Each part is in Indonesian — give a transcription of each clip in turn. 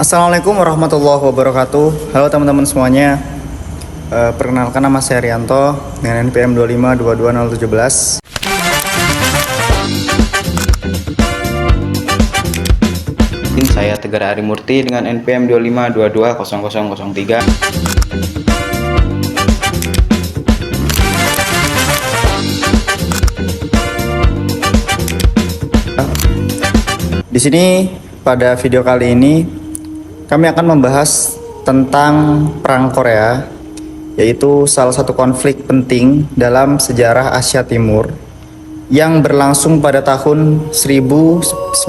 Assalamualaikum warahmatullahi wabarakatuh. Halo teman-teman semuanya. Perkenalkan, nama saya Rianto dengan NPM 2522017. Saya Tegar Arimurti dengan NPM 25220003. Di sini pada video kali ini kami akan membahas tentang Perang Korea, yaitu salah satu konflik penting dalam sejarah Asia Timur yang berlangsung pada tahun 1950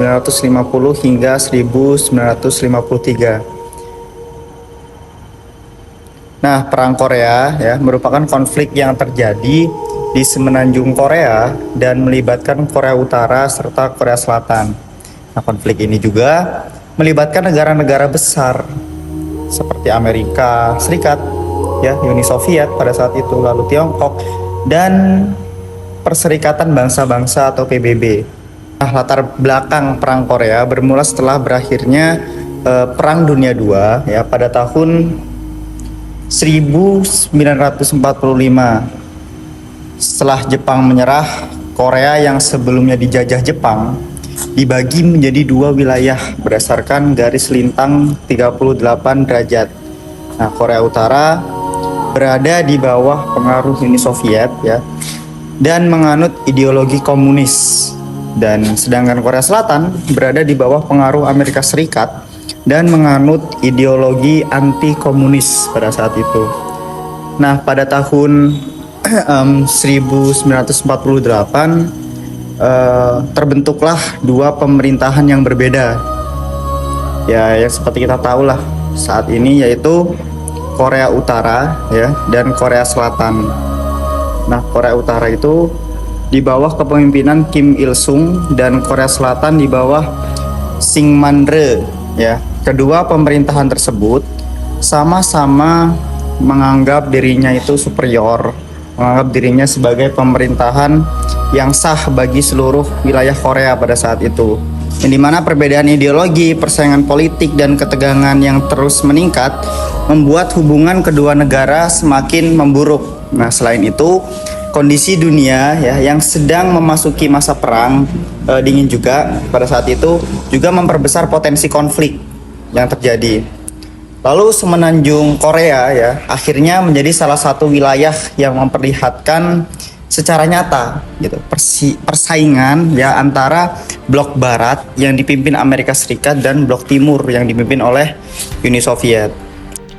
hingga 1953. Nah, Perang Korea ya merupakan konflik yang terjadi di semenanjung Korea dan melibatkan Korea Utara serta Korea Selatan. Nah, konflik ini juga melibatkan negara-negara besar seperti Amerika Serikat, ya, Uni Soviet pada saat itu, lalu Tiongkok dan Perserikatan Bangsa-Bangsa atau PBB. Nah, latar belakang Perang Korea bermula setelah berakhirnya Perang Dunia II ya pada tahun 1945. Setelah Jepang menyerah, Korea yang sebelumnya dijajah Jepang dibagi menjadi dua wilayah berdasarkan garis lintang 38 derajat. Nah, Korea Utara berada di bawah pengaruh Uni Soviet ya dan menganut ideologi komunis, dan sedangkan Korea Selatan berada di bawah pengaruh Amerika Serikat dan menganut ideologi anti komunis pada saat itu. Nah, pada tahun 1948 terbentuklah dua pemerintahan yang berbeda. Ya, yang seperti kita tahu lah saat ini, yaitu Korea Utara ya dan Korea Selatan. Nah, Korea Utara itu di bawah kepemimpinan Kim Il Sung dan Korea Selatan di bawah Syngman-rhee ya. Kedua pemerintahan tersebut sama-sama menganggap dirinya itu superior, menganggap dirinya sebagai pemerintahan yang sah bagi seluruh wilayah Korea pada saat itu. Yang dimana perbedaan ideologi, persaingan politik, dan ketegangan yang terus meningkat membuat hubungan kedua negara semakin memburuk. Nah, selain itu, kondisi dunia ya yang sedang memasuki masa perang dingin juga pada saat itu juga memperbesar potensi konflik yang terjadi. Lalu semenanjung Korea ya akhirnya menjadi salah satu wilayah yang memperlihatkan secara nyata gitu persaingan ya antara blok barat yang dipimpin Amerika Serikat dan blok timur yang dipimpin oleh Uni Soviet.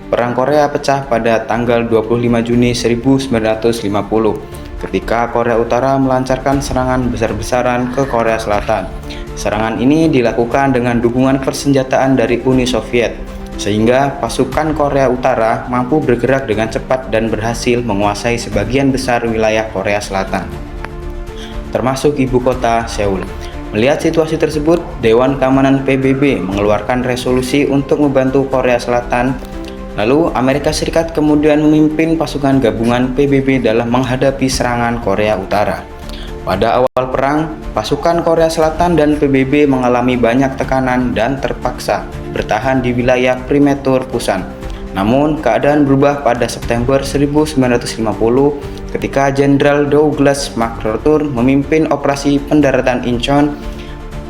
Perang Korea pecah pada tanggal 25 Juni 1950 ketika Korea Utara melancarkan serangan besar-besaran ke Korea Selatan. Serangan ini dilakukan dengan dukungan persenjataan dari Uni Soviet, sehingga pasukan Korea Utara mampu bergerak dengan cepat dan berhasil menguasai sebagian besar wilayah Korea Selatan, termasuk ibu kota Seoul. Melihat situasi tersebut, Dewan Keamanan PBB mengeluarkan resolusi untuk membantu Korea Selatan. Lalu Amerika Serikat kemudian memimpin pasukan gabungan PBB dalam menghadapi serangan Korea Utara. Pada awal perang, pasukan Korea Selatan dan PBB mengalami banyak tekanan dan terpaksa bertahan di wilayah Prematur Pusan. Namun, keadaan berubah pada September 1950 ketika Jenderal Douglas MacArthur memimpin operasi pendaratan Incheon.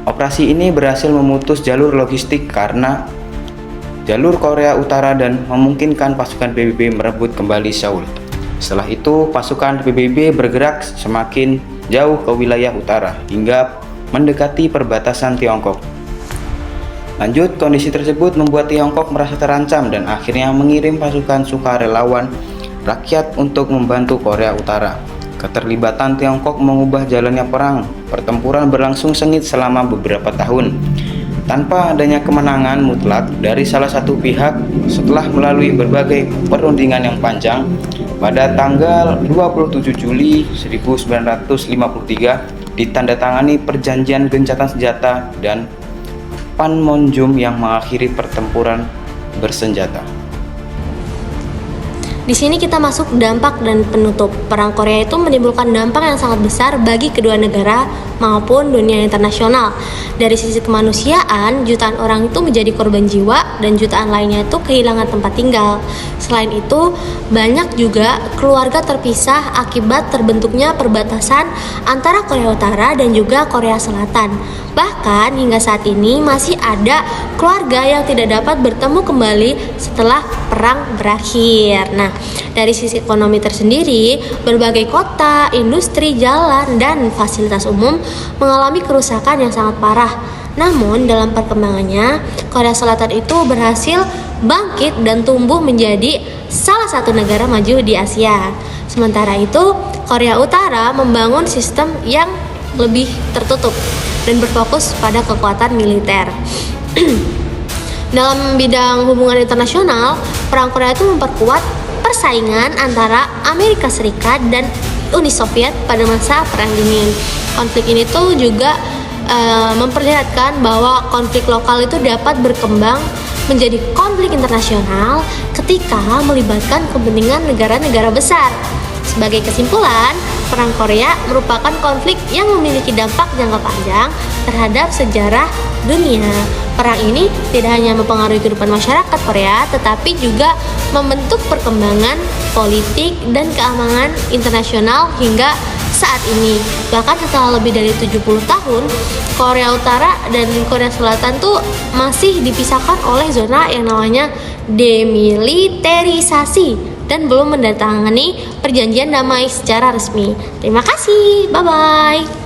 Operasi ini berhasil memutus jalur logistik karena jalur Korea Utara dan memungkinkan pasukan PBB merebut kembali Seoul. Setelah itu, pasukan PBB bergerak semakin jauh ke wilayah utara hingga mendekati perbatasan Tiongkok. Lanjut, kondisi tersebut membuat Tiongkok merasa terancam dan akhirnya mengirim pasukan sukarelawan rakyat untuk membantu Korea Utara. Keterlibatan Tiongkok mengubah jalannya perang. Pertempuran berlangsung sengit selama beberapa tahun tanpa adanya kemenangan mutlak dari salah satu pihak. Setelah melalui berbagai perundingan yang panjang, pada tanggal 27 Juli 1953 ditandatangani perjanjian gencatan senjata dan Panmunjom yang mengakhiri pertempuran bersenjata. Di sini kita masuk dampak dan penutup. Perang Korea itu menimbulkan dampak yang sangat besar bagi kedua negara maupun dunia internasional. Dari sisi kemanusiaan, jutaan orang itu menjadi korban jiwa dan jutaan lainnya itu kehilangan tempat tinggal. Selain itu, banyak juga keluarga terpisah akibat terbentuknya perbatasan antara Korea Utara dan juga Korea Selatan. Bahkan hingga saat ini masih ada keluarga yang tidak dapat bertemu kembali setelah perang berakhir. Nah, dari sisi ekonomi tersendiri, berbagai kota, industri, jalan, dan fasilitas umum mengalami kerusakan yang sangat parah. Namun, dalam perkembangannya, Korea Selatan itu berhasil bangkit dan tumbuh menjadi salah satu negara maju di Asia. Sementara itu, Korea Utara membangun sistem yang lebih tertutup dan berfokus pada kekuatan militer. Dalam bidang hubungan internasional, Perang Korea itu memperkuat persaingan antara Amerika Serikat dan Uni Soviet pada masa Perang Dingin. Konflik ini tuh juga memperlihatkan bahwa konflik lokal itu dapat berkembang menjadi konflik internasional ketika melibatkan kepentingan negara-negara besar. Sebagai kesimpulan, Perang Korea merupakan konflik yang memiliki dampak jangka panjang terhadap sejarah dunia. Perang ini tidak hanya mempengaruhi kehidupan masyarakat Korea, tetapi juga membentuk perkembangan politik dan keamanan internasional hingga saat ini. Bahkan setelah lebih dari 70 tahun, Korea Utara dan Korea Selatan tuh masih dipisahkan oleh zona yang namanya demilitarisasi dan belum mendatangani perjanjian damai secara resmi. Terima kasih, bye-bye.